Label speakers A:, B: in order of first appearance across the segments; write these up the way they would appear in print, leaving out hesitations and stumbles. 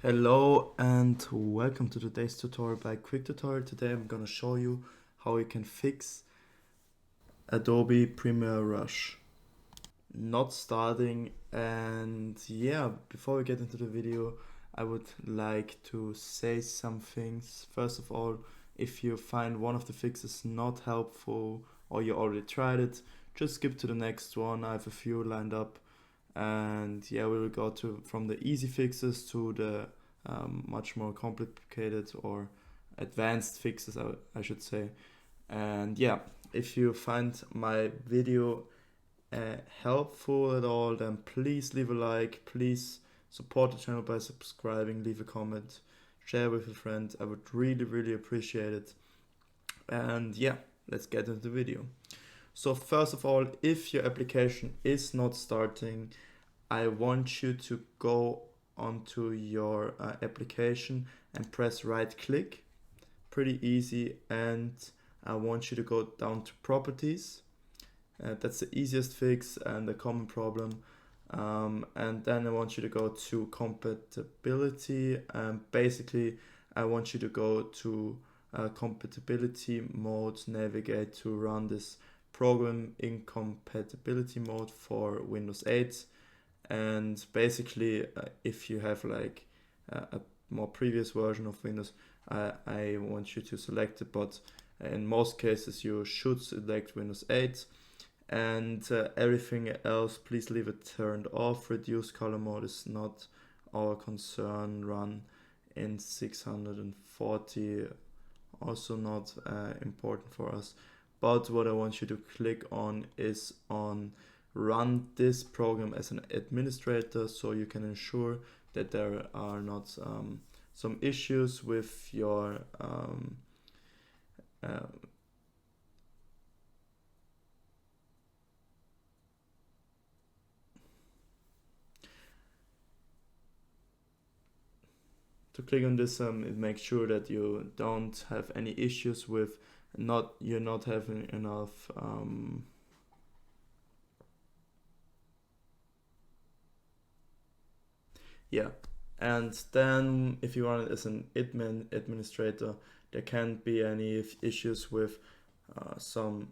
A: Hello and welcome to today's tutorial by Quick Tutorial. Today I'm gonna show you how you can fix Adobe Premiere Rush not starting. And yeah, before we get into the video, I would like to say some things. First of all, if you find one of the fixes not helpful or you already tried it, just skip to the next one. I have a few lined up. And yeah, we will go from the easy fixes to the much more complicated or advanced fixes, I should say. And yeah, if you find my video helpful at all, then please leave a like, please support the channel by subscribing, leave a comment, share with a friend. I would really appreciate it. And yeah, let's get into the video. So first of all, if your application is not starting, I want you to go onto your application and press right click. Pretty easy. And I want you to go down to properties. That's the easiest fix and a common problem. And then I want you to go to compatibility. Basically, I want you to go to compatibility mode, navigate to run this program in compatibility mode for Windows 8. And basically, if you have like a more previous version of Windows, I want you to select it, but in most cases you should select Windows 8. And everything else, please leave it turned off. Reduce color mode is not our concern. Run in 640, also not important for us. But what I want you to click on is on run this program as an administrator, so you can ensure that there are not some issues with your to click on this, it makes sure that you don't have any issues with you're not having enough yeah. And then if you run it as an administrator, there can't be any issues with some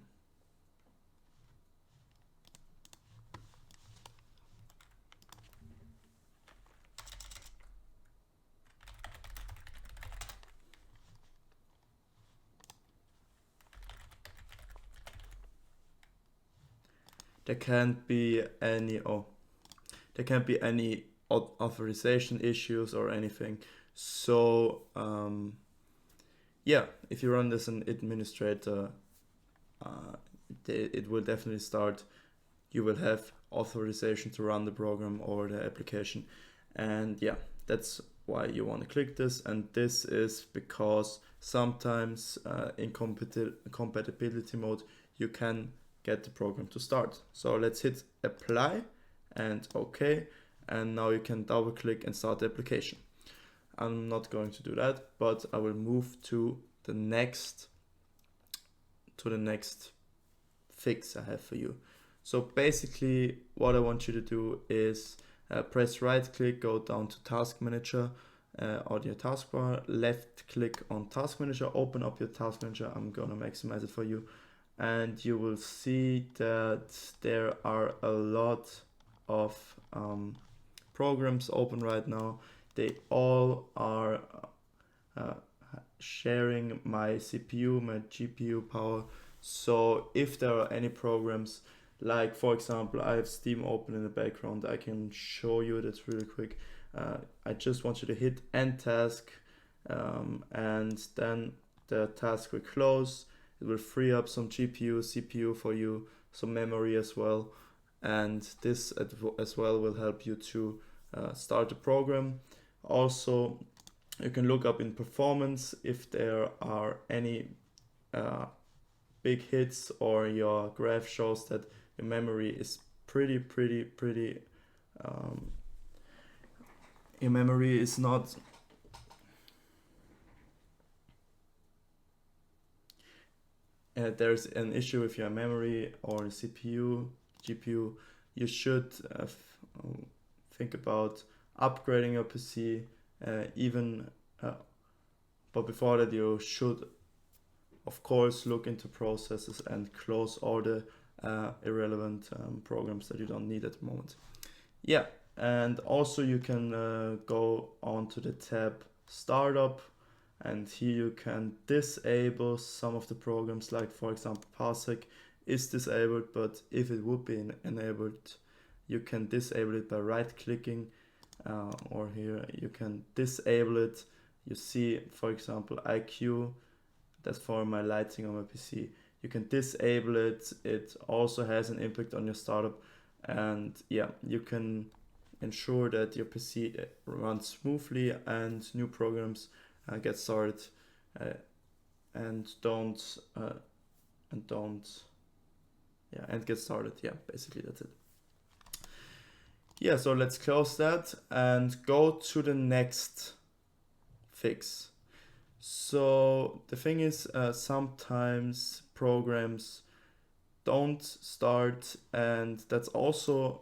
A: there can't be any authorization issues or anything. So yeah, if you run this as an administrator, it will definitely start. You will have authorization to run the program or the application. And yeah, that's why you want to click this. And this is because sometimes in compatibility mode you can get the program to start. So let's hit apply and OK, and now you can double click and start the application. I'm not going to do that, but I will move to the next fix I have for you. So basically what I want you to do is press right click, go down to Task Manager on your taskbar, left click on Task Manager, open up your Task Manager. I'm gonna maximize it for you, and you will see that there are a lot of programs open right now. They all are sharing my CPU, my GPU power. So if there are any programs, like for example, I have Steam open in the background, I can show you that really quick. I just want you to hit end task, and then the task will close. It will free up some GPU, CPU for you, some memory as well. And this as well will help you to start the program. Also, you can look up in performance if there are any big hits, or your graph shows that your memory is pretty your memory is not there's an issue with your memory or CPU, GPU, you should think about upgrading your PC even but before that you should of course look into processes and close all the irrelevant programs that you don't need at the moment. Yeah, and also you can go on to the tab Startup, and here you can disable some of the programs, like for example Parsec is disabled, but if it would be enabled, you can disable it by right clicking, or here you can disable it. You see, for example, IQ, that's for my lighting on my PC. You can disable it. It also has an impact on your startup, and yeah, you can ensure that your PC runs smoothly and new programs get started, and get started. Yeah, basically that's it. Yeah, so let's close that and go to the next fix. So the thing is, sometimes programs don't start, and that's also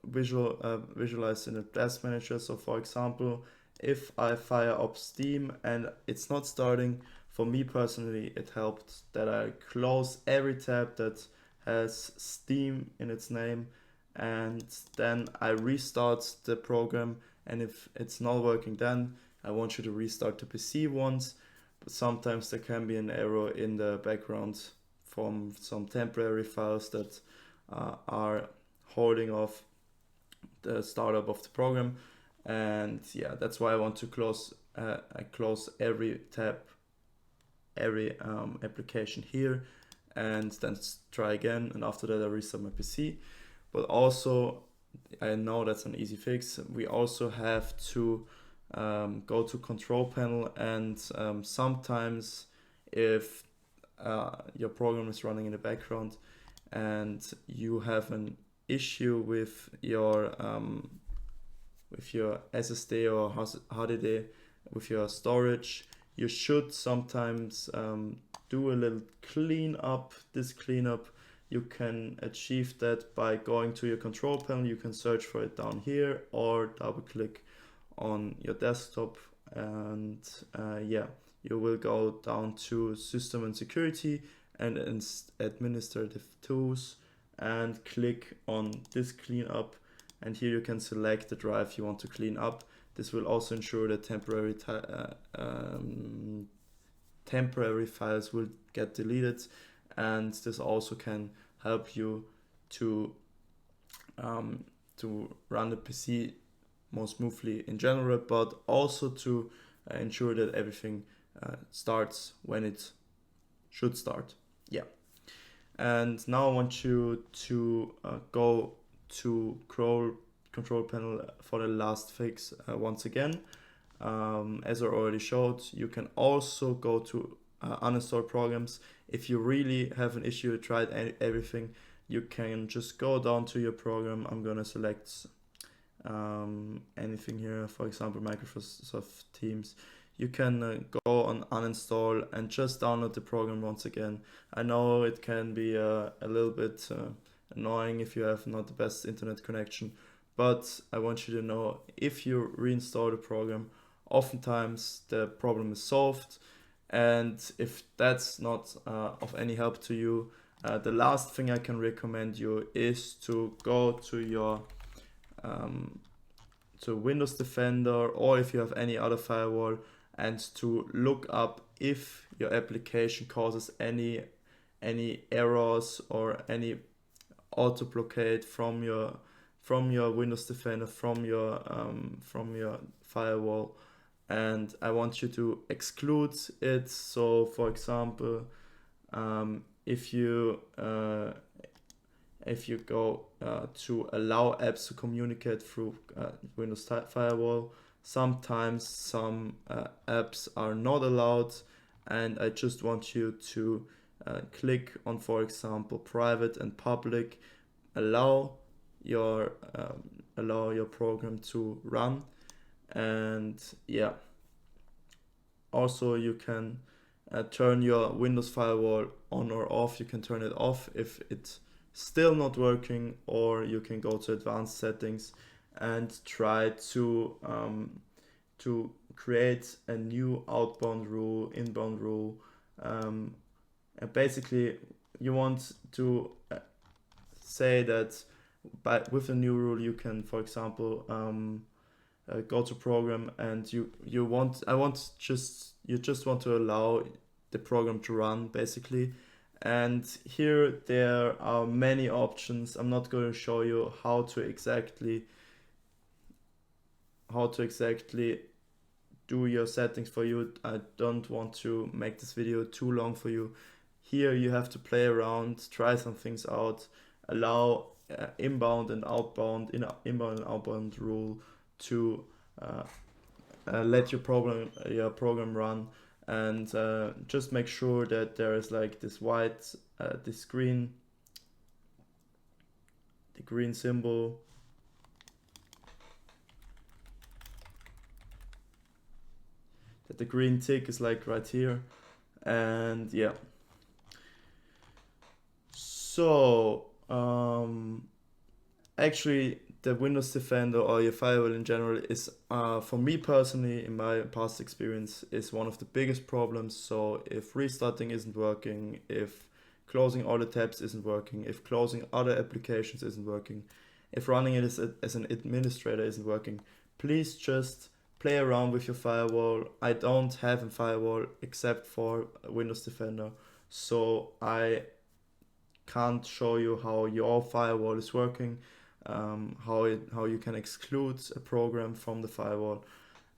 A: visualized in the task manager. So for example, if I fire up Steam and it's not starting, for me personally it helped that I close every tab that has Steam in its name, and then I restart the program, and if it's not working, then I want you to restart the PC once. But sometimes there can be an error in the background from some temporary files that are holding off the startup of the program, and yeah, that's why I want to close every tab, every application here, and then try again, and after that I restart my PC. But also, I know that's an easy fix, we also have to go to control panel, and sometimes if your program is running in the background and you have an issue with your SSD or HDD, with your storage, you should sometimes do a little cleanup. This cleanup, you can achieve that by going to your control panel. You can search for it down here or double click on your desktop, and yeah, you will go down to System and Security and Administrative Tools and click on this cleanup, and here you can select the drive you want to clean up. This will also ensure that temporary files will get deleted, and this also can help you to run the PC more smoothly in general, but also to ensure that everything starts when it should start. Yeah. And now I want you to go to control panel for the last fix once again. As I already showed, you can also go to uninstall programs. If you really have an issue, tried everything, you can just go down to your program. I'm gonna select anything here, for example Microsoft Teams. You can go on uninstall and just download the program once again. I know it can be a little bit annoying if you have not the best internet connection, but I want you to know, if you reinstall the program, oftentimes the problem is solved. And if that's not of any help to you, the last thing I can recommend you is to go to your to Windows Defender, or if you have any other firewall, and to look up if your application causes any errors or any auto blockade from your Windows Defender, from your firewall, and I want you to exclude it. So for example, if you go to allow apps to communicate through Windows Firewall, sometimes some apps are not allowed, and I just want you to click on, for example, private and public, allow your program to run. And yeah, also you can turn your Windows Firewall on or off. You can turn it off if it's still not working, or you can go to advanced settings and try to to create a new outbound rule, inbound rule. And basically, you want to say that with a new rule you can, for example, go to program, and you just want to allow the program to run basically. And here there are many options. I'm not going to show you how to exactly do your settings for you. I don't want to make this video too long for you. Here you have to play around, try some things out, allow inbound and outbound rule to let your program run, and just make sure that there is like this white the green symbol, that the green tick is like right here. And yeah, so actually the Windows Defender or your firewall in general is, for me personally, in my past experience, is one of the biggest problems. So if restarting isn't working, if closing all the tabs isn't working, if closing other applications isn't working, if running it as an administrator isn't working, please just play around with your firewall. I don't have a firewall except for Windows Defender, so I can't show you how your firewall is working, how you can exclude a program from the firewall.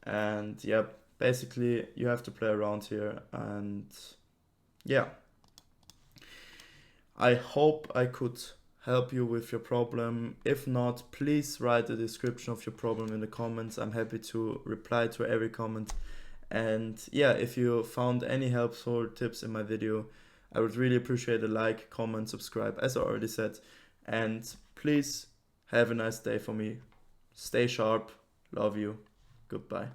A: And yeah, basically you have to play around here. And yeah, I hope I could help you with your problem. If not, please write the description of your problem in the comments. I'm happy to reply to every comment. And yeah, if you found any helpful tips in my video, I would really appreciate a like, comment, subscribe, as I already said. And please have a nice day for me. Stay sharp. Love you. Goodbye.